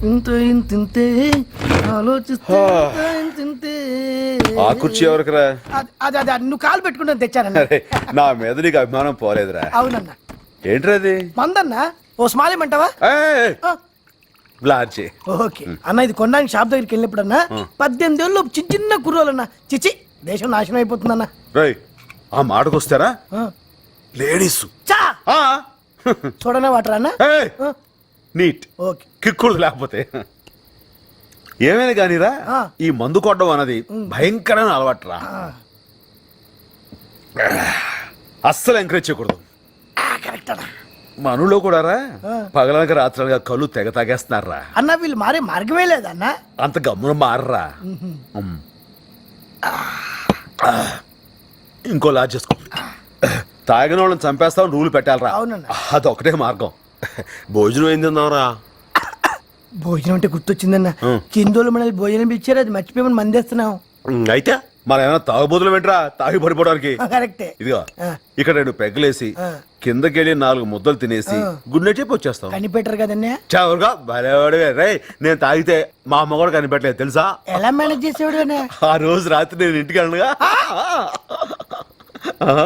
ఇంతే ఆలోచిస్తే ఇంతే. ఆ కుర్చీ ఎవరికిరా? అదే అదే నువ్వు కాలు పెట్టుకుంటే తెచ్చానన్న. అరే, నా మీద నీకు అభిమానం పోలేదురా. అవునన్నా. ఏంట్రా అది? మందన్నా ఓ స్మాల్ ఏమంటావా? బ్లార్చి. ఓకే అన్న, ఇది కొనడానికి షాప్ దగ్గరికి వెళ్ళినప్పుడన్నా 18 ఏళ్ళు చిన్న చిన్న కుర్రోలన్నా చిచి దేశం నాశనం అయిపోతుందన్నా. రేయ్, ఆ మాటకు వస్తారా లేడీస్ చా చూడనే వాటరా అన్న. నీట్ ఓకే కిక్కుడు లేకపోతే ఏమైనా కానీరా, ఈ మందు కొట్టడం అన్నది భయంకరమైన అలవాటురా. అస్సలు ఎంకరేజ్ చేయకూడదు. కరెక్ట్ అన్న. మనలో కూడా రా పగలనక రాత్రలుగా కళ్ళు తెగ తాగేస్తున్నారా అన్న. వీళ్ళు మారే మార్గమే లేదన్నా. అంత గమ్మున మారరా. ఇంకో లాజ్ చేసుకో. తాగిన వాళ్ళని చంపేస్తాం రూలు పెట్టాలరా. అదొకటే మార్గం. భోజనం ఏం తిందాంరా? భోజనం అంటే గుర్తొచ్చిందన్న. కిందోళ్ళు మనల్ని భోజనం ఇచ్చారు, అది మర్చిపోయి మందేస్తున్నాం. అయితే మనం ఏమైనా తాగుబోతులు వెంటరా తాగి పడిపోవడానికి? కరెక్టే. ఇదిగో ఇక్కడ 2 పెగ్గలేసి కిందకెళ్ళి 4 ముద్దలు తినేసి గుండె చెప్పి వచ్చేస్తాం. కనిపెట్టరు కదన్నా. చవరుగా భలేవాడివే. రే, నేను తాగితే మా అమ్మ కూడా కనిపెట్టలేదు తెలుసా? ఎలా మేనేజ్ చేసేవాడు? ఆ రోజు రాత్రి నేను ఇంటికి వెళ్ళనుగా